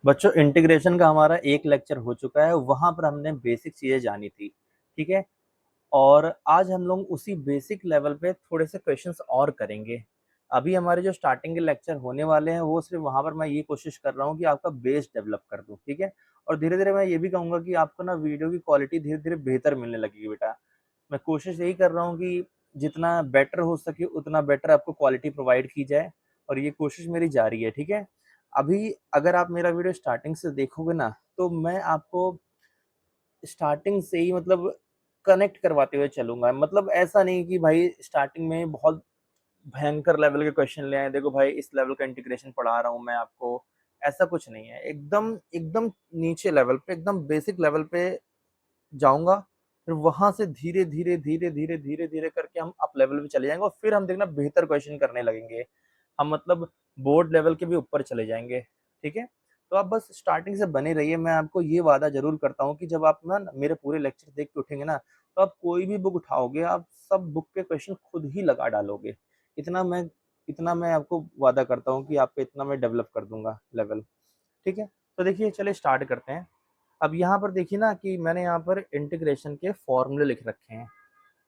बच्चों इंटीग्रेशन का हमारा एक लेक्चर हो चुका है, वहां पर हमने बेसिक चीजें जानी थी। ठीक है। और आज हम लोग उसी बेसिक लेवल पे थोड़े से क्वेश्चंस और करेंगे। अभी हमारे जो स्टार्टिंग के लेक्चर होने वाले हैं वो सिर्फ वहां पर मैं ये कोशिश कर रहा हूँ कि आपका बेस डेवलप कर दूं। ठीक है। और धीरे धीरे मैं ये भी कहूंगा कि आपको ना वीडियो की क्वालिटी धीरे धीरे बेहतर मिलने लगेगी बेटा। मैं कोशिश यही कर रहा हूँ कि जितना बेटर हो सके उतना बेटर आपको क्वालिटी प्रोवाइड की जाए, और ये कोशिश मेरी जारी है। ठीक है। अभी अगर आप मेरा वीडियो स्टार्टिंग से देखोगे ना, तो मैं आपको स्टार्टिंग से ही मतलब कनेक्ट करवाते हुए चलूंगा। मतलब ऐसा नहीं कि भाई स्टार्टिंग में बहुत भयंकर लेवल के क्वेश्चन ले आए, देखो भाई इस लेवल का इंटीग्रेशन पढ़ा रहा हूँ मैं आपको। ऐसा कुछ नहीं है, एकदम एकदम नीचे लेवल पे, एकदम बेसिक लेवल पे जाऊंगा। फिर वहां से धीरे धीरे धीरे धीरे धीरे धीरे करके हम अप लेवल पे चले जाएंगे, और फिर हम देखना बेहतर क्वेश्चन करने लगेंगे। हम मतलब बोर्ड लेवल के भी ऊपर चले जाएंगे। ठीक है। तो आप बस स्टार्टिंग से बने रहिए। मैं आपको ये वादा जरूर करता हूँ कि जब आप ना मेरे पूरे लेक्चर देख के उठेंगे ना, तो आप कोई भी बुक उठाओगे, आप सब बुक के क्वेश्चन खुद ही लगा डालोगे। इतना मैं इतना मैं आपको वादा करता हूँ कि आपको इतना मैं डेवलप कर दूंगा लेवल। ठीक है। तो देखिए, चलिए स्टार्ट करते हैं। अब यहाँ पर देखिए ना कि मैंने यहाँ पर इंटीग्रेशन के फॉर्मूले लिख रखे हैं।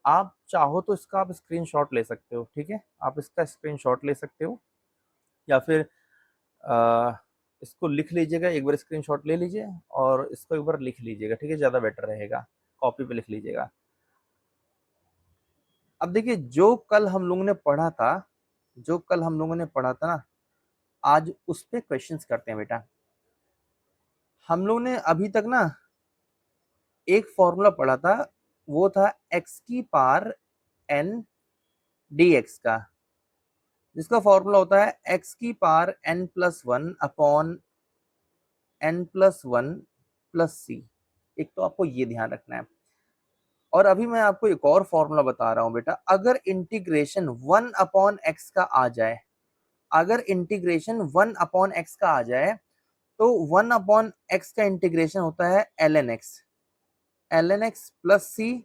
आप चाहो तो इसका आप स्क्रीनशॉट ले सकते हो। ठीक है। आप इसका स्क्रीनशॉट ले सकते हो, या फिर अ, इसको लिख लीजिएगा, एक बार स्क्रीनशॉट ले लीजिए और इसको एक बार लिख लीजिएगा। ठीक है, ज़्यादा बेटर रहेगा। कॉपी पे लिख लीजिएगा। अब देखिए, जो कल हम लोगों ने पढ़ा था, जो कल हम लोगों ने पढ़ा था ना, आज उस पे क्वेश्चंस करते हैं बेटा। हम लोग ने अभी तक ना एक फॉर्मूला पढ़ा था, वो था एक्स की पावर एन डी एक्स का, जिसका फॉर्मूला होता है एक्स की power n plus one upon n plus one plus C. एक तो आपको ये ध्यान रखना है। और अभी मैं आपको एक और फॉर्मूला बता रहा हूं बेटा। अगर इंटीग्रेशन वन अपॉन एक्स का आ जाए, अगर इंटीग्रेशन वन अपॉन एक्स का आ जाए, तो वन अपॉन एक्स का इंटीग्रेशन होता है l n x, l n x plus C.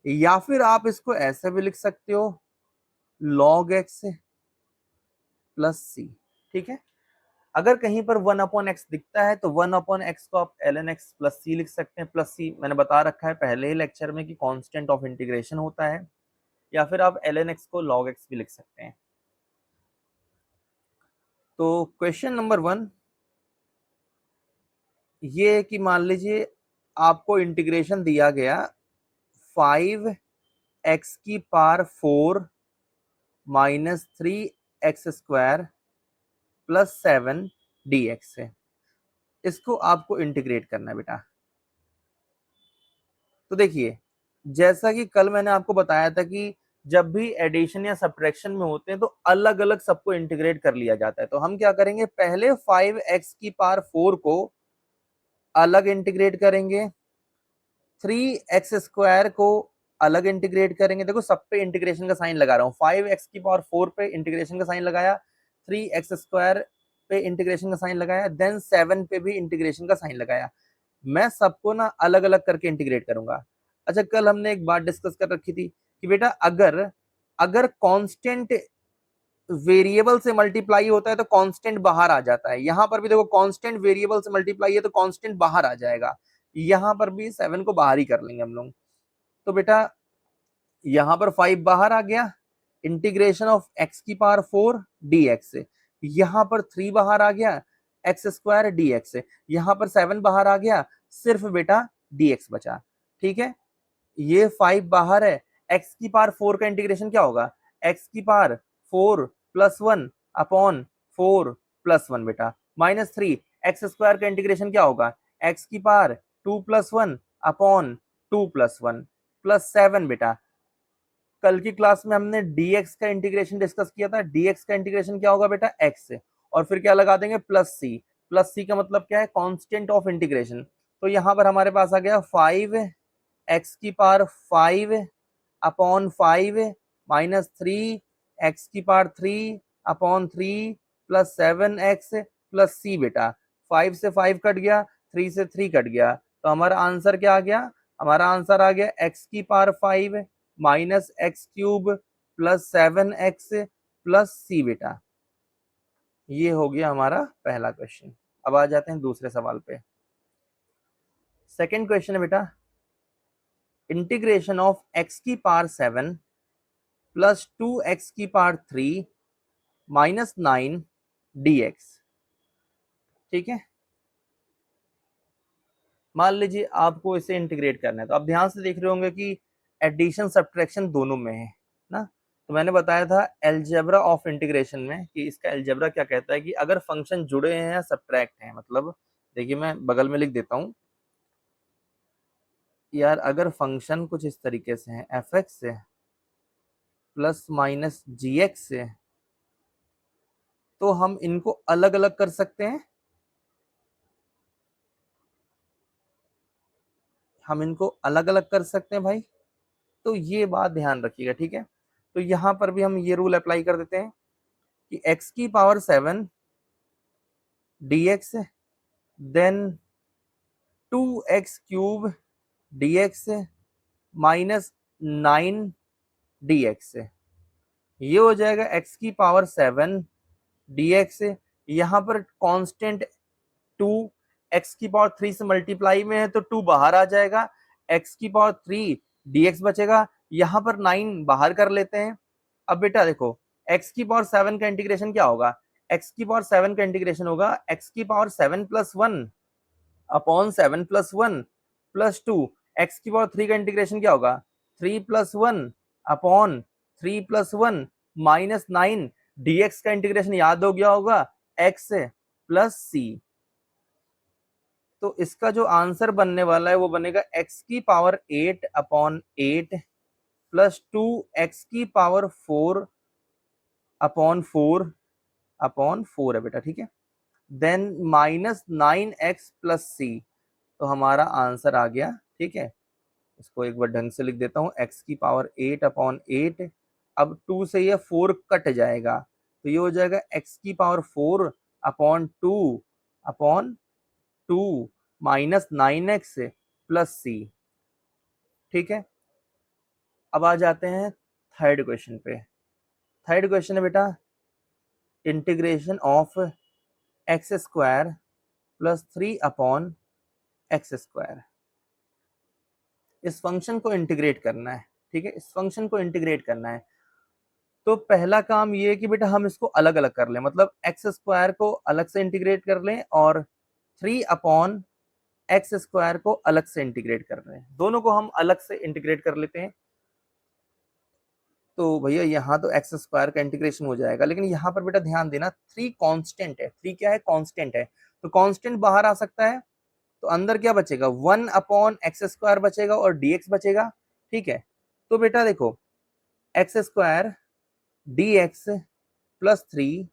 या फिर आप इसको ऐसे भी लिख सकते हो, लॉग एक्स प्लस सी। ठीक है। अगर कहीं पर वन अपॉन एक्स दिखता है, तो वन अपॉन एक्स को आप एल एन एक्स प्लस सी लिख सकते हैं। प्लस सी मैंने बता रखा है पहले ही लेक्चर में कि कांस्टेंट ऑफ इंटीग्रेशन होता है। या फिर आप एल एन एक्स को लॉग एक्स भी लिख सकते हैं। तो क्वेश्चन नंबर वन ये है कि मान लीजिए आपको इंटीग्रेशन दिया गया 5x की power 4 minus 3x² plus 7 dx है। इसको आपको इंटीग्रेट करना है बेटा। तो देखिए, जैसा कि कल मैंने आपको बताया था कि जब भी एडिशन या सब्ट्रैक्शन में होते हैं, तो अलग अलग सबको इंटीग्रेट कर लिया जाता है। तो हम क्या करेंगे, पहले 5x की पावर 4 को अलग इंटीग्रेट करेंगे, 3x² को अलग इंटीग्रेट करेंगे। देखो, सब पे इंटीग्रेशन का साइन लगा रहा हूँ। 5x की पावर 4 पे इंटीग्रेशन का साइन लगाया, 3x² पे इंटीग्रेशन का साइन लगाया, देन 7 पे भी इंटीग्रेशन का साइन लगाया। मैं सबको ना अलग अलग करके इंटीग्रेट करूंगा। अच्छा, कल हमने एक बात डिस्कस कर रखी थी कि बेटा अगर अगर कांस्टेंट वेरिएबल से मल्टीप्लाई होता है तो कांस्टेंट बाहर आ जाता है। यहां पर भी देखो, कांस्टेंट वेरिएबल से मल्टीप्लाई है तो कांस्टेंट बाहर आ जाएगा। यहां पर भी 7 को बाहर ही कर लेंगे हम लोग। तो बेटा यहां पर 5 बाहर आ गया, इंटीग्रेशन ऑफ x की पावर 4 dx से। यहां पर 3 बाहर आ गया, x² dx। यहां पर 7 बाहर आ गया, सिर्फ बेटा dx बचा। ठीक है। ये 5 बाहर है, x की पावर 4 का इंटीग्रेशन क्या होगा, x की पावर 4 प्लस 1 अपॉन 4 प्लस 1 बेटा, माइनस 3। x² का इंटीग्रेशन क्या होगा, x की power 2 plus 1 upon 2 plus 1 plus 7 बेटा। कल की क्लास में हमने dx का इंटीग्रेशन डिस्कस किया था। dx का इंटीग्रेशन क्या होगा बेटा, x से, और फिर क्या लगा देंगे, प्लस सी। प्लस सी का मतलब क्या है, कांस्टेंट ऑफ इंटीग्रेशन। तो यहां पर हमारे पास आ गया 5x की पावर 5 अपॉन 5 माइनस 3x की power 3 upon 3 plus 7x plus C बेटा। 5 से 5 कट गया, 3 से 3 कट गया, तो हमारा आंसर क्या आ गया, हमारा आंसर आ गया x की power 5 minus x cube plus 7x plus C बेटा। ये हो गया हमारा पहला क्वेश्चन। अब आ जाते हैं दूसरे सवाल पे। सेकंड क्वेश्चन है बेटा, इंटीग्रेशन ऑफ x की पावर 7 प्लस 2x की पावर 3 माइनस 9 dx। ठीक है, मान लीजिए आपको इसे इंटीग्रेट करना है, तो आप ध्यान से देख रहे होंगे कि एडिशन सब्ट्रैक्शन दोनों में है ना। तो मैंने बताया था अलजेब्रा ऑफ इंटीग्रेशन में कि इसका अलजेब्रा क्या कहता है कि अगर फंक्शन जुड़े हैं या सब्ट्रैक्ट हैं, मतलब देखिए मैं बगल में लिख देता हूं यार, अगर फंक्शन कुछ इस तरीके से है एफ एक्स से प्लस माइनस जी एक्स से, तो हम इनको अलग अलग कर सकते हैं, हम इनको अलग अलग कर सकते हैं भाई। तो ये बात ध्यान रखिएगा, ठीक है। तो यहां पर भी हम ये रूल अप्लाई कर देते हैं कि x की power 7 dx, then 2x cube dx minus 9 dx। ये हो जाएगा x की पावर 7 dx, यहाँ पर कांस्टेंट 2 x की पावर 3 से मल्टीप्लाई में है तो 2 बाहर आ जाएगा, x की पावर 3 dx बचेगा, यहाँ पर 9 बाहर कर लेते हैं। अब बेटा देखो x की पावर 7 का इंटीग्रेशन क्या होगा, x की पावर 7 का इंटीग्रेशन होगा x की power 7 plus 1 upon 7 plus 1 plus 2, x की पावर 3 का इंटीग्रेशन क्या होगा 3 plus 1 upon 3 plus 1 minus 9 dx का इंटीग्रेशन याद हो गया होगा x प्लस c। तो इसका जो आंसर बनने वाला है वो बनेगा x की पावर 8 अपॉन 8 प्लस 2 x की पावर 4 अपॉन 4 है बेटा, ठीक है। देन माइनस 9x प्लस सी, तो हमारा आंसर आ गया, ठीक है। इसको एक बार ढंग से लिख देता हूँ, x की पावर 8 अपॉन 8, अब 2 से ये 4 कट जाएगा तो ये हो जाएगा x की power 4 upon 2 minus 9x plus C. ठीक है, अब आ जाते हैं थर्ड क्वेश्चन पे। थर्ड क्वेश्चन है बेटा, integration of x square plus 3 upon x square. इस फंक्शन को इंटीग्रेट करना है, ठीक है, इस फंक्शन को इंटीग्रेट करना है। तो पहला काम ये है कि बेटा हम इसको अलग अलग कर लें, मतलब एक्स स्क्वायर को अलग से इंटीग्रेट कर लें और 3 अपॉन एक्स स्क्वायर को अलग से इंटीग्रेट कर लें, दोनों को हम अलग से इंटीग्रेट कर लेते हैं। तो भैया यहाँ तो एक्स स्क्वायर का इंटीग्रेशन हो जाएगा, लेकिन यहाँ पर बेटा ध्यान देना 3 कांस्टेंट है, 3 क्या है कांस्टेंट है, तो कांस्टेंट बाहर आ सकता है, तो अंदर क्या बचेगा 1 अपॉन एक्स स्क्वायर बचेगा और dx बचेगा, ठीक है। तो बेटा देखो एक्स स्क्वायर dx प्लस 3,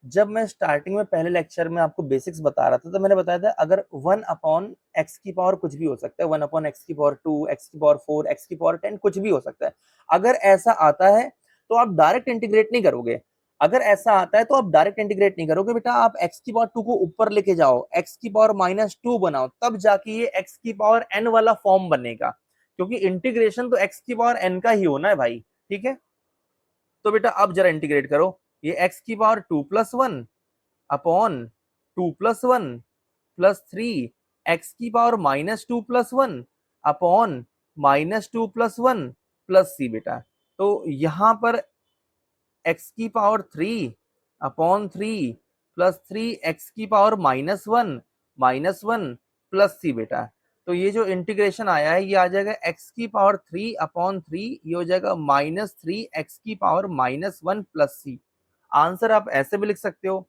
जब मैं स्टार्टिंग में पहले लेक्चर में आपको बेसिक्स बता रहा था तो मैंने बताया था अगर 1 अपॉन एक्स की पावर कुछ भी हो सकता है, 1 अपॉन एक्स की पावर 2, एक्स की पावर 4, एक्स की पावर 10, कुछ भी हो सकता है। अगर ऐसा आता है तो आप डायरेक्ट इंटीग्रेट नहीं करोगे, अगर ऐसा आता है तो आप डायरेक्ट इंटीग्रेट नहीं करोगे बेटा, आप एक्स की पावर 2 को ऊपर लेके जाओ, एक्स की पावर माइनस 2 बनाओ, तब जाके ये एक्स की पावर n वाला फॉर्म बनेगा, क्योंकि इंटीग्रेशन तो एक्स की पावर n का ही होना है भाई, ठीक है। तो बेटा अब जरा इंटीग्रेट करो, ये x की power 2 plus 1 upon 2 plus 1 plus 3 x की power minus 2 plus 1 upon minus 2 plus 1 plus C बेटा। तो यहां पर x की पावर 3 अपॉन 3 प्लस 3 एक्स की power minus one plus C बेटा। तो ये जो इंटीग्रेशन आया है ये आ जाएगा x की पावर 3 अपॉन 3, ये हो जाएगा माइनस 3 एक्स की पावर -1 प्लस सी। आंसर आप ऐसे भी लिख सकते हो,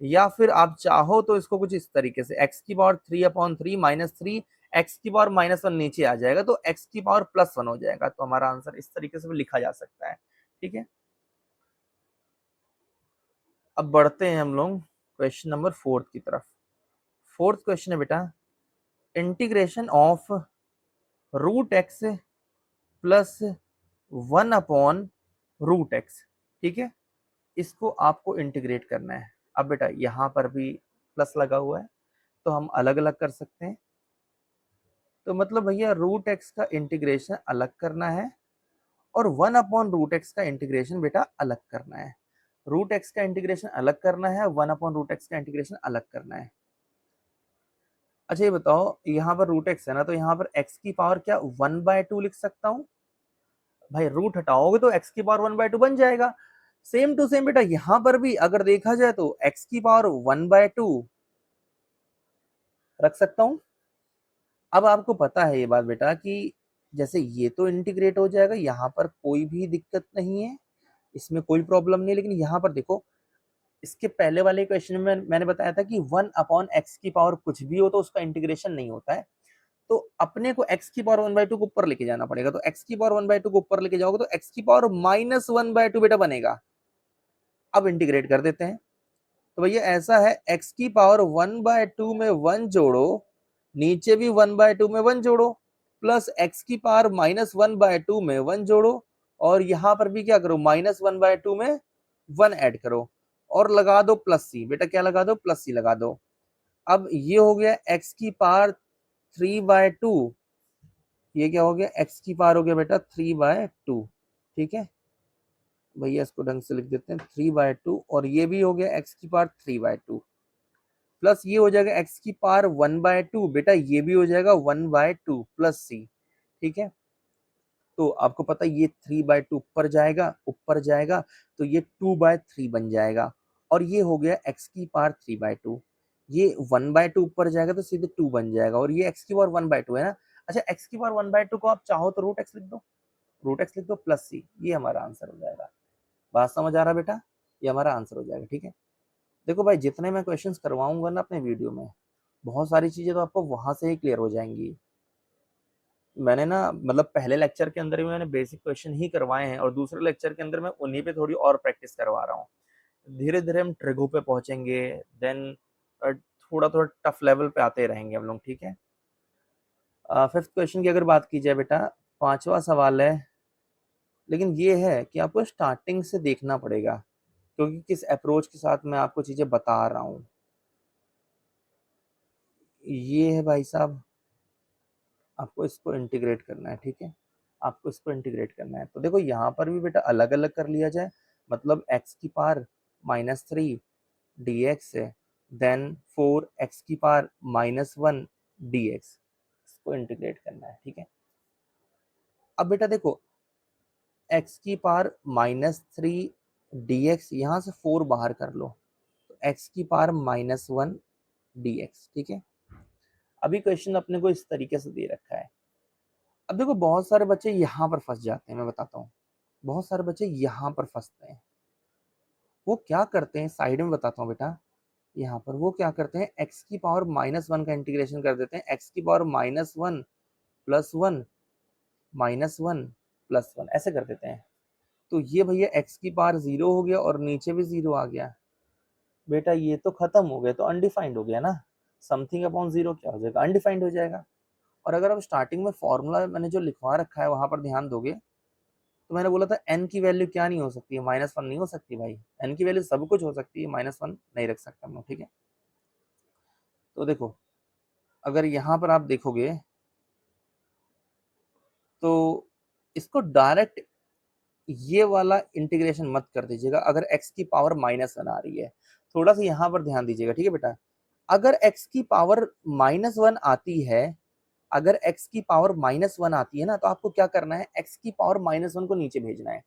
या फिर आप चाहो तो इसको कुछ इस तरीके से x की पावर 3 अपॉन 3 माइनस 3 एक्स की पावर -1 नीचे आ जाएगा तो x की पावर +1 हो जाएगा। तो हमारा आंसर इस तरीके से भी लिखा जा सकता है, ठीक है। अब बढ़ते हैं हम लोग क्वेश्चन नंबर 4 की तरफ। फोर्थ क्वेश्चन है बेटा, integration of root x plus 1 upon root x, ठीक है, इसको आपको इंटीग्रेट करना है। अब बेटा यहाँ पर भी प्लस लगा हुआ है तो हम अलग अलग कर सकते हैं, तो मतलब भैया रूट एक्स का इंटीग्रेशन अलग करना है और 1 अपॉन रूट एक्स का इंटीग्रेशन बेटा अलग करना है। रूट एक्स का इंटीग्रेशन अलग करना है, 1 अपॉन रूट एक्स का इंटीग्रेशन अलग करना है। अच्छा ये बताओ, यहाँ पर रूट एक्स है ना, तो यहाँ पर एक्स की पावर क्या 1/2 लिख सकता हूँ? भाई रूट हटाओगे तो एक्स की पावर 1/2 बन जाएगा। सेम टू सेम बेटा यहाँ पर भी अगर देखा जाए तो एक्स की पावर 1/2 रख सकता हूँ। अब आपको पता है ये बात बेटा कि जैसे ये तो इंटीग्रेट हो जाएगा, यहाँ पर कोई भी दिक्कत नहीं है, इसमें कोई प्रॉब्लम नहीं है। लेकिन यहाँ पर देखो, इसके पहले वाले क्वेश्चन में मैंने बताया था कि 1/x की पावर कुछ भी हो तो उसका इंटीग्रेशन नहीं होता है। तो अपने को x की पावर 1/2 को ऊपर लेके जाना पड़ेगा। तो x की पावर 1/2 को ऊपर लेके जाओगे तो x की पावर -1/2 बेटा बनेगा। अब इंटीग्रेट कर देते हैं। तो भैया ऐसा है, x की पावर 1/2 में 1 जोड़ो, नीचे भी 1/2 में 1 जोड़ो, प्लस x की पावर -1/2 में 1 जोड़ो, और यहां पर भी क्या करो, -1/2 में 1 ऐड करो और लगा दो प्लस सी। बेटा क्या लगा दो, प्लस सी लगा दो। अब ये हो गया x की पावर 3/2, ये क्या हो गया, x की पावर हो गया बेटा 3/2। ठीक है भैया, इसको ढंग से लिख देते हैं 3/2, और ये भी हो गया x की पावर 3/2, प्लस ये हो जाएगा x की पावर 1/2, बेटा ये भी हो जाएगा 1/2 प्लस सी। ठीक है, तो आपको पता है ये 3/2 ऊपर जाएगा, ऊपर जाएगा तो ये 2/3 बन जाएगा, और ये हो गया x की पावर 3/2। ये 1/2 ऊपर जाएगा तो सीधे 2 बन जाएगा, और ये x की पावर 1/2 है ना। अच्छा, x की पावर 1/2 को आप चाहो तो रूट एक्स लिख दो, रूट एक्स लिख दो प्लस सी, ये हमारा आंसर हो जाएगा। बात समझ आ रहा बेटा, ये हमारा आंसर हो जाएगा। ठीक है, देखो भाई, जितने मैं क्वेश्चंस करवाऊंगा ना अपने वीडियो में, बहुत सारी चीजें तो आपको वहां से ही क्लियर हो जाएंगी। मैंने ना मतलब पहले लेक्चर के अंदर भी मैंने बेसिक क्वेश्चन ही करवाए हैं, और दूसरे लेक्चर के अंदर मैं उन्हीं पे थोड़ी और प्रैक्टिस करवा रहा हूँ। धीरे धीरे हम ट्रिगो पे पहुंचेंगे, देन थोड़ा थोड़ा टफ लेवल पे आते रहेंगे हम लोग। ठीक है, फिफ्थ क्वेश्चन की अगर बात की जाए बेटा, पांचवा सवाल है, लेकिन ये है कि आपको स्टार्टिंग से देखना पड़ेगा, क्योंकि किस अप्रोच के साथ मैं आपको चीजें बता रहा हूँ। ये है भाई साहब, आपको इसको इंटीग्रेट करना है। ठीक है, आपको इसको इंटीग्रेट करना है। तो देखो यहाँ पर भी बेटा अलग अलग कर लिया जाए, मतलब x की पावर -3 dx है, देन 4x की पावर -1 dx, इसको इंटीग्रेट करना है। ठीक है, अब बेटा देखो, x की पावर -3 dx, यहाँ से 4 बाहर कर लो तो x की पावर -1 dx। ठीक है, अभी क्वेश्चन अपने को इस तरीके से दे रखा है। अब देखो बहुत सारे बच्चे यहाँ पर फंस जाते हैं, मैं बताता हूँ, बहुत सारे बच्चे यहाँ पर फंसते हैं। वो क्या करते हैं, साइड में बताता हूँ बेटा, यहाँ पर वो क्या करते हैं, x की पावर -1 का इंटीग्रेशन कर देते हैं, x की पावर -1 प्लस 1 -1 प्लस 1 ऐसे कर देते हैं। तो ये भैया x की पावर 0 हो गया और नीचे भी 0 आ गया। बेटा ये तो खत्म हो गया, तो अनडिफाइंड हो गया ना, समथिंग अपॉन 0 क्या हो जाएगा, अनडिफाइंड हो जाएगा। और अगर आप स्टार्टिंग में फॉर्मूला मैंने जो लिखवा रखा है वहां पर ध्यान दोगे, तो मैंने बोला था n की वैल्यू क्या नहीं हो सकती है, -1 नहीं हो सकती भाई, n की वैल्यू सब कुछ हो सकती है, -1 नहीं रख सकता हम लोग। ठीक है, तो देखो अगर यहाँ पर आप देखोगे तो इसको डायरेक्ट ये वाला इंटीग्रेशन मत कर दीजिएगा, अगर x की पावर -1 आ रही है। थोड़ा सा यहाँ पर ध्यान दीजिएगा। ठीक है बेटा, अगर x की पावर -1 आती है, अगर x की पावर -1 आती है ना, तो आपको क्या करना है, x की पावर -1 को नीचे भेजना है।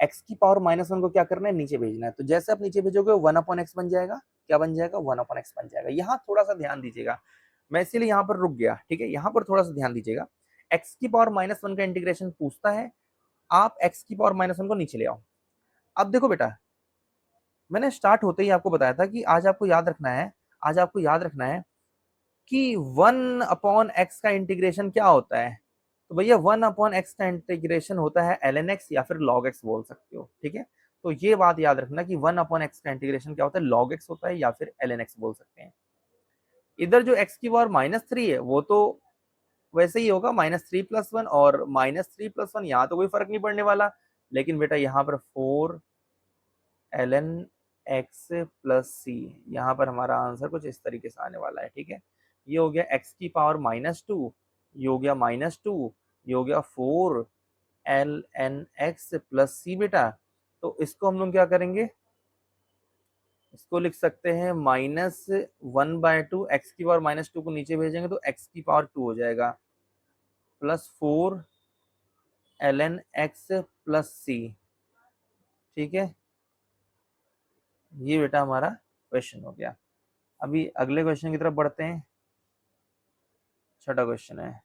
x की पावर -1 को क्या करना है, नीचे भेजना है। तो जैसे आप नीचे भेजोगे 1/x बन जाएगा, क्या बन जाएगा, 1/x बन जाएगा। यहाँ थोड़ा सा ध्यान दीजिएगा, मैं इसीलिए यहाँ पर रुक गया। ठीक है, यहाँ पर थोड़ा सा ध्यान दीजिएगा, x की पावर -1 का इंटीग्रेशन पूछता है, आप x की पावर -1 को नीचे ले आओ। अब देखो बेटा, मैंने स्टार्ट होते ही आपको बताया था कि आज आपको याद रखना है, आज आपको याद रखना है कि 1/x का इंटीग्रेशन क्या होता है। तो भैया 1/x का इंटीग्रेशन होता है ln x, या फिर log x बोल सकते हो। ठीक है, तो ये बात याद रखना कि 1/x का इंटीग्रेशन क्या होता है, log x होता है या फिर ln x बोल सकते हैं। इधर जो x की पावर -3 है वो तो वैसे ही होगा, -3 प्लस 1, और -3 प्लस 1 यहाँ तो कोई फर्क नहीं पड़ने वाला। लेकिन बेटा यहाँ पर 4 ln x प्लस सी, यहाँ पर हमारा आंसर कुछ इस तरीके से आने वाला है। ठीक है, ये हो गया x की पावर -2, ये हो गया -2, ये हो गया 4 ln x प्लस सी बेटा। तो इसको हम लोग क्या करेंगे, इसको लिख सकते हैं -1/2, एक्स की पावर -2 को नीचे भेजेंगे तो एक्स की पावर 2 हो जाएगा, plus 4 ln x plus C. ठीक है, ये बेटा हमारा क्वेश्चन हो गया। अभी अगले क्वेश्चन की तरफ बढ़ते हैं। छठा क्वेश्चन है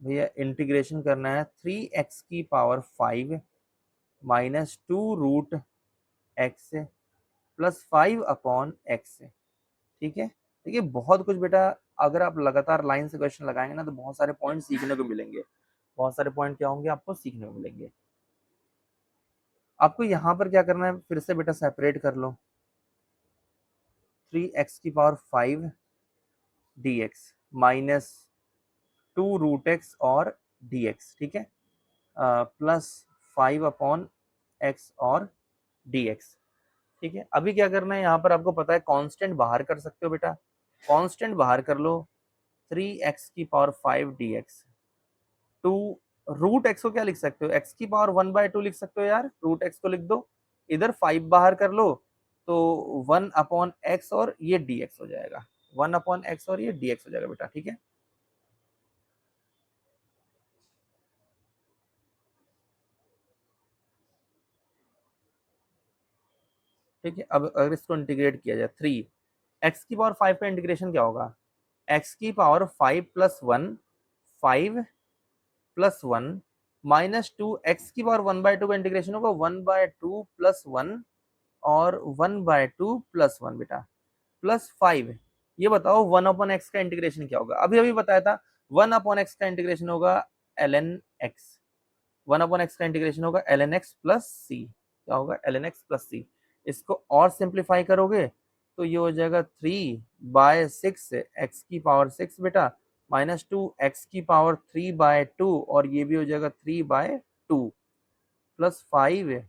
भैया, इंटीग्रेशन करना है 3x की power 5 minus 2√x plus 5/x। ठीक है, देखिए बहुत कुछ बेटा, अगर आप लगातार लाइन से क्वेश्चन लगाएंगे ना तो बहुत सारे पॉइंट सीखने को मिलेंगे। बहुत सारे पॉइंट क्या होंगे आपको सीखने को मिलेंगे। आपको यहाँ पर क्या करना है, फिर से बेटा सेपरेट कर लो, 3x की पावर 5 dx माइनस 2√x और dx। ठीक है, प्लस 5/x और dx। ठीक है, अभी क्या करना है, यहाँ पर आपको पता है कांस्टेंट बाहर कर सकते हो बेटा, कांस्टेंट बाहर कर लो, 3x की पावर 5 dx, 2√x को क्या लिख सकते हो, x की पावर 1/2 लिख सकते हो यार, √x को लिख दो, इधर 5 बाहर कर लो तो 1/x और ये dx हो जाएगा, 1/x और ये dx हो जाएगा बेटा। ठीक है, ठीक है, अब अगर इसको इंटीग्रेट किया जाए 3x की पावर 5 का इंटीग्रेशन क्या होगा, x की power 5 plus 1, 5 plus 1 minus 2, x की पावर 1/2 का इंटीग्रेशन होगा 1/2 प्लस 1 और 1/2 प्लस 1 बेटा, प्लस 5। ये बताओ 1/x का इंटीग्रेशन क्या होगा, अभी अभी बताया था 1/x का इंटीग्रेशन होगा ln x, 1/x का इंटीग्रेशन होगा ln x प्लस सी। क्या होगा, ln x प्लस सी। इसको और सिंप्लीफाई करोगे तो ये हो जाएगा 3/6 एक्स की पावर 6 बेटा, -2 एक्स की पावर 3/2 और ये भी हो जाएगा 3/2 प्लस 5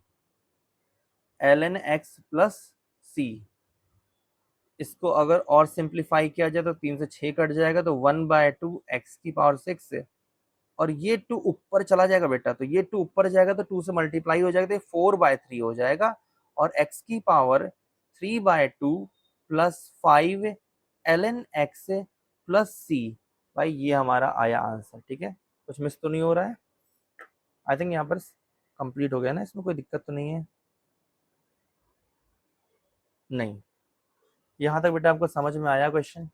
ln x प्लस सी। इसको अगर और सिंप्लीफाई किया जाए तो 3 से 6 कट जाएगा तो 1/2 एक्स की पावर 6 और ये 2 ऊपर चला जाएगा बेटा, तो ये 2 ऊपर जाएगा तो 2 से मल्टीप्लाई हो जाएगा तो 4/3 हो जाएगा और x की power 3/2 plus 5 ln x plus C. भाई ये हमारा आया आंसर। ठीक है, कुछ मिस तो नहीं हो रहा है, आई थिंक यहाँ पर कंप्लीट हो गया ना, इसमें कोई दिक्कत तो नहीं है। नहीं, यहाँ तक बेटा आपको समझ में आया क्वेश्चन,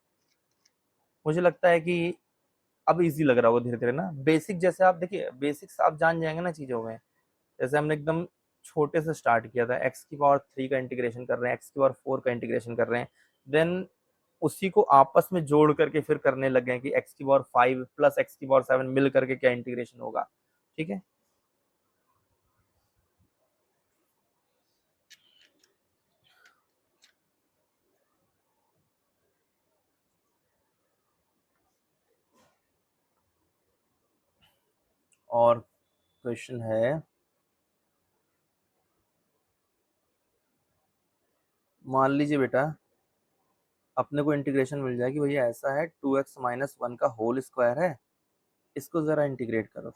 मुझे लगता है कि अब इजी लग रहा होगा धीरे धीरे ना। बेसिक जैसे आप देखिए, बेसिक्स आप जान जाएंगे ना चीज़ों में, जैसे हमने एकदम छोटे से स्टार्ट किया था, एक्स की पावर 3 का इंटीग्रेशन कर रहे हैं, एक्स की पावर 4 का इंटीग्रेशन कर रहे हैं, देन उसी को आपस में जोड़ करके फिर करने लग गए कि एक्स की पावर 5 प्लस एक्स की पावर 7 मिल करके क्या इंटीग्रेशन होगा। ठीक है, और क्वेश्चन है, मान लीजिए बेटा अपने को इंटीग्रेशन मिल जाए कि भैया ऐसा है 2x माइनस 1 का होल स्क्वायर है, इसको जरा इंटीग्रेट करो।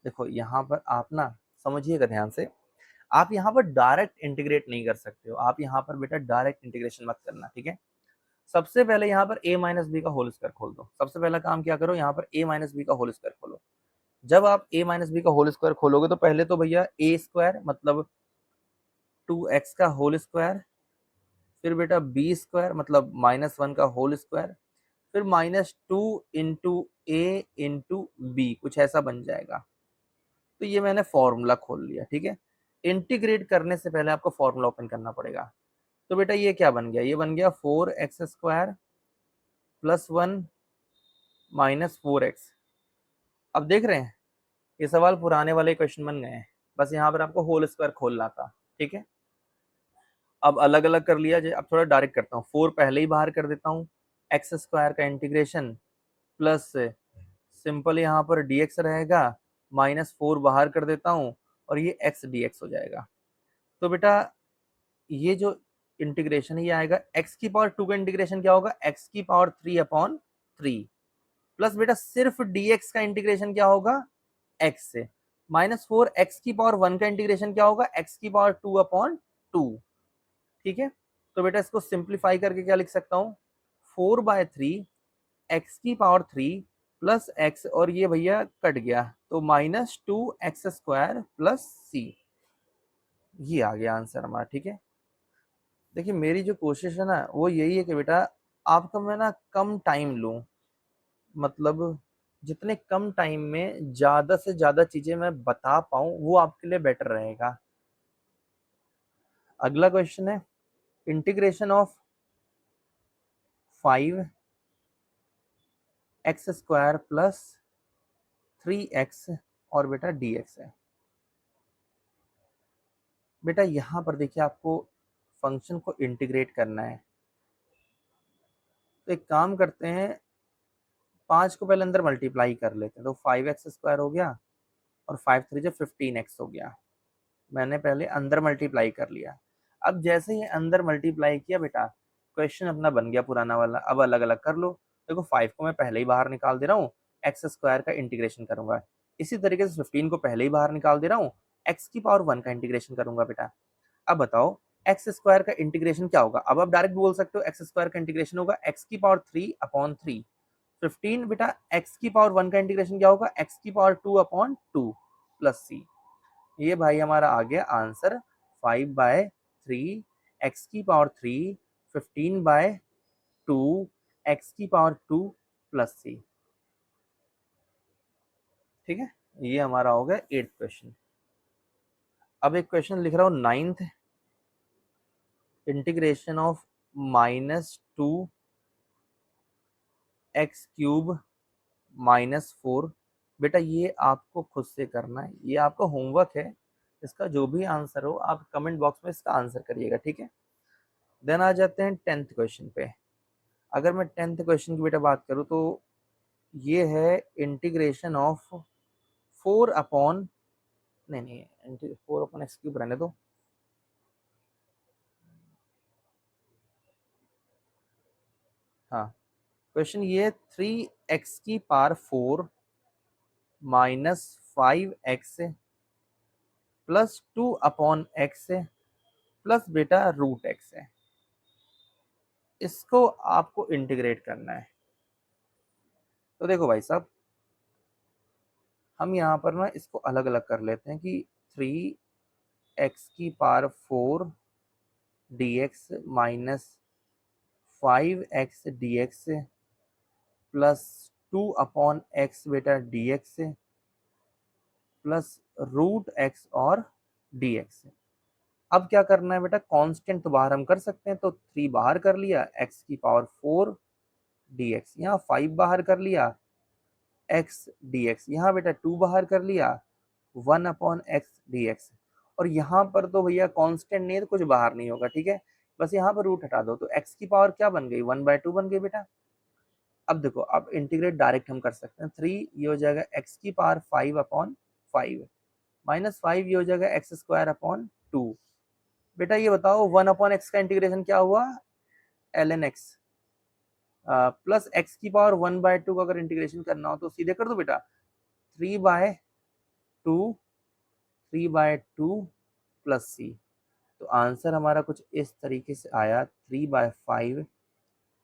देखो यहाँ पर आप ना समझिएगा ध्यान से, आप यहाँ पर डायरेक्ट इंटीग्रेट नहीं कर सकते हो, आप यहाँ पर बेटा डायरेक्ट इंटीग्रेशन मत करना। ठीक है, सबसे पहले यहाँ पर a माइनस बी का होल स्क्वायर खोल दो। सबसे पहला काम क्या करो, यहाँ पर a माइनस बी का होल स्क्वायर खोलो। जब आप a माइनस बी का होल स्क्वायर खोलोगे तो पहले तो भैया a स्क्वायर मतलब 2x का होल स्क्वायर, फिर बेटा बी स्क्वायर मतलब -1 का होल स्क्वायर, फिर -2 इंटू a इंटू बी, कुछ ऐसा बन जाएगा। तो ये मैंने फॉर्मूला खोल लिया। ठीक है, इंटीग्रेट करने से पहले आपको फॉर्मूला ओपन करना पड़ेगा। तो बेटा ये क्या बन गया, ये बन गया 4x² प्लस 1 माइनस 4x। अब देख रहे हैं ये सवाल पुराने वाले क्वेश्चन बन गए हैं, बस यहाँ पर आपको होल स्क्वायर खोलना था। ठीक है, अब अलग अलग कर लिया जाए, अब थोड़ा डायरेक्ट करता हूँ, 4 पहले ही बाहर कर देता हूँ, x² का इंटीग्रेशन प्लस सिंपल यहाँ पर dx रहेगा, -4 बाहर कर देता हूँ और ये x dx हो जाएगा। तो बेटा ये जो इंटीग्रेशन ये आएगा, x की पावर 2 का इंटीग्रेशन क्या होगा, x की पावर 3/3 प्लस बेटा सिर्फ dx का इंटीग्रेशन क्या होगा, x से, -4 x की पावर 1 का इंटीग्रेशन क्या होगा, x की पावर 2/2 ठीक है। तो बेटा इसको सिंप्लीफाई करके क्या लिख सकता हूँ, 4/3 एक्स की पावर 3 प्लस एक्स, और ये भैया कट गया तो -2x² प्लस सी, ये आ गया आंसर हमारा। ठीक है, देखिए मेरी जो कोशिश है ना वो यही है कि बेटा आपका मैं ना कम टाइम लूं, मतलब जितने कम टाइम में ज्यादा से ज्यादा चीजें मैं बता पाऊं वो आपके लिए बेटर रहेगा। अगला क्वेश्चन है integration of 5x² plus 3x और बेटा dx है। बेटा यहाँ पर देखिए आपको फंक्शन को इंटीग्रेट करना है, तो एक काम करते हैं, 5 को पहले अंदर मल्टीप्लाई कर लेते हैं, तो 5x² हो गया और 5×3 = 15x हो गया। मैंने पहले अंदर मल्टीप्लाई कर लिया। अब जैसे ही अंदर मल्टीप्लाई किया बेटा, क्वेश्चन अपना बन गया पुराना वाला, अब अलग अलग कर लो। देखो 5 को मैं पहले ही बाहर निकाल दे रहा हूँ, x² का इंटीग्रेशन करूंगा। इसी तरीके से 15 को पहले ही बाहर निकाल दे रहा हूँ, x⁻1 का इंटीग्रेशन करूंगा बेटा। अब बताओ x² का इंटीग्रेशन क्या होगा। अब आप डायरेक्ट बोल सकते हो x² का इंटीग्रेशन होगा x⁻3/3। 15 बेटा x⁻1 का इंटीग्रेशन क्या होगा, x⁻2/2 प्लस सी। ये भाई हमारा आ गया answer 5/3 x⁻3 15/2 x⁻2 plus C. ठीक है, ये हमारा हो गया 8th क्वेश्चन। अब एक क्वेश्चन लिख रहा हूँ 9th, इंटीग्रेशन ऑफ -2x³ -4। बेटा ये आपको खुद से करना है, ये आपका होमवर्क है। इसका जो भी आंसर हो आप कमेंट बॉक्स में इसका आंसर करिएगा। ठीक है, देन आ जाते हैं 10th क्वेश्चन पे। अगर मैं 10th क्वेश्चन की बेटा बात करूँ तो ये है इंटीग्रेशन ऑफ 4 अपॉन, नहीं नहीं 4/x³ रहने दो। हाँ, क्वेश्चन ये 3x⁴ -5x plus 2/x plus बेटा √x है। इसको आपको इंटीग्रेट करना है। तो देखो भाई साहब, हम यहाँ पर ना इसको अलग अलग कर लेते हैं कि 3x⁴ dx -5x dx plus 2/x बेटा dx प्लस √x और dx। अब क्या करना है बेटा, कांस्टेंट तो बाहर हम कर सकते हैं, तो 3 बाहर कर लिया, x⁴ dx, यहाँ 5 बाहर कर लिया, x dx, यहाँ बेटा 2 बाहर कर लिया, 1/x dx। और यहाँ पर तो भैया कांस्टेंट नहीं है तो कुछ बाहर नहीं होगा। ठीक है, बस यहाँ पर रूट हटा दो, तो x की पावर क्या बन गई, 1/2 बन गई बेटा। अब देखो, अब इंटीग्रेट डायरेक्ट हम कर सकते हैं, 3 ये हो जाएगा x⁻5 5 -5 ये हो जाएगा x²/2। बेटा ये बताओ 1/x का इंटीग्रेशन क्या हुआ, ln x, प्लस x⁻1/2 का अगर इंटीग्रेशन करना हो तो सीधे कर दो बेटा, 3/2 3/2 प्लस सी। तो आंसर हमारा कुछ इस तरीके से आया, 3/5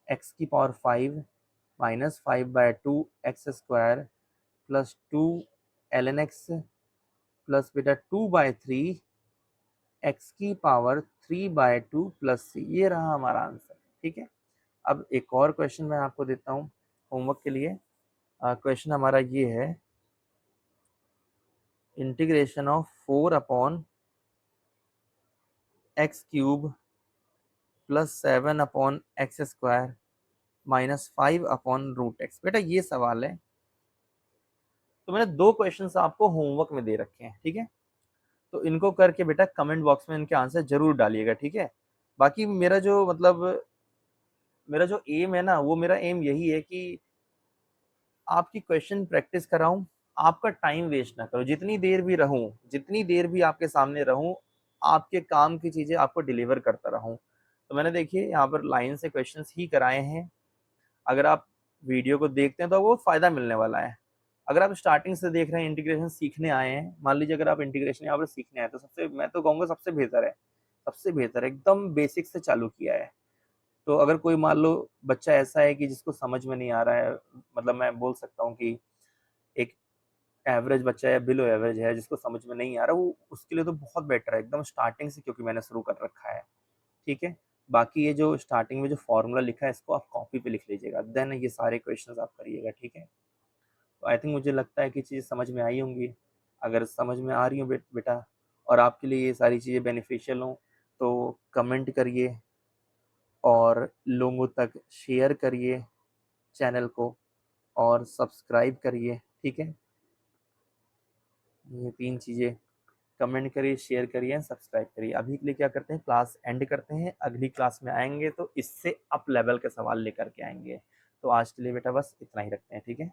x⁵ -5/2 x² plus 2 ln x plus बेटा 2/3 x⁻3/2 प्लस सी। ये रहा हमारा आंसर। ठीक है, अब एक और क्वेश्चन मैं आपको देता हूँ होमवर्क के लिए। क्वेश्चन हमारा ये है, integration of 4/x³ plus 7/x² -5/√x। बेटा ये सवाल है, तो मैंने 2 क्वेश्चन आपको होमवर्क में दे रखे हैं। ठीक है, तो इनको करके बेटा कमेंट बॉक्स में इनके आंसर जरूर डालिएगा। ठीक है, बाकी मेरा जो मतलब मेरा जो एम है ना, वो मेरा एम यही है कि आपकी क्वेश्चन प्रैक्टिस कराऊं, आपका टाइम वेस्ट ना करो। जितनी देर भी रहूं, जितनी देर भी आपके सामने रहूं, आपके काम की चीजें आपको डिलीवर करता रहूं। तो मैंने देखिए यहाँ पर लाइन से क्वेश्चंस ही कराए हैं। अगर आप वीडियो को देखते हैं तो वो फायदा मिलने वाला है। अगर आप स्टार्टिंग से देख रहे हैं, इंटीग्रेशन सीखने आए हैं, मान लीजिए अगर आप इंटीग्रेशन यहाँ पर सीखने आए, तो सबसे मैं तो कहूँगा सबसे बेहतर है, सबसे बेहतर एकदम बेसिक से चालू किया है। तो अगर कोई मान लो बच्चा ऐसा है कि जिसको समझ में नहीं आ रहा है, मतलब मैं बोल सकता हूँ कि एक एवरेज बच्चा है, बिलो एवरेज है, जिसको समझ में नहीं आ रहा, वो उसके लिए तो बहुत बेटर है एकदम स्टार्टिंग से, क्योंकि मैंने शुरू कर रखा है, ठीक है? बाकी ये जो स्टार्टिंग में जो फ़ॉर्मूला लिखा है, इसको आप कॉपी पे लिख लीजिएगा, देन ये सारे क्वेश्चंस आप करिएगा, ठीक है? तो आई थिंक मुझे लगता है कि चीज़ें समझ में आई होंगी। अगर समझ में आ रही हो बेटा और आपके लिए ये सारी चीज़ें बेनिफिशियल हों, तो कमेंट करिए और लोगों तक शेयर करिए चैनल को और सब्सक्राइब करिए, ठीक है? ये 3 चीज़ें कमेंट करिए, शेयर करिए, सब्सक्राइब करिए। अभी के लिए क्या करते हैं, क्लास एंड करते हैं, अगली क्लास में आएँगे तो इससे अप लेवल के सवाल लेकर के आएँगे। तो आज के लिए बेटा बस इतना ही रखते हैं, ठीक है?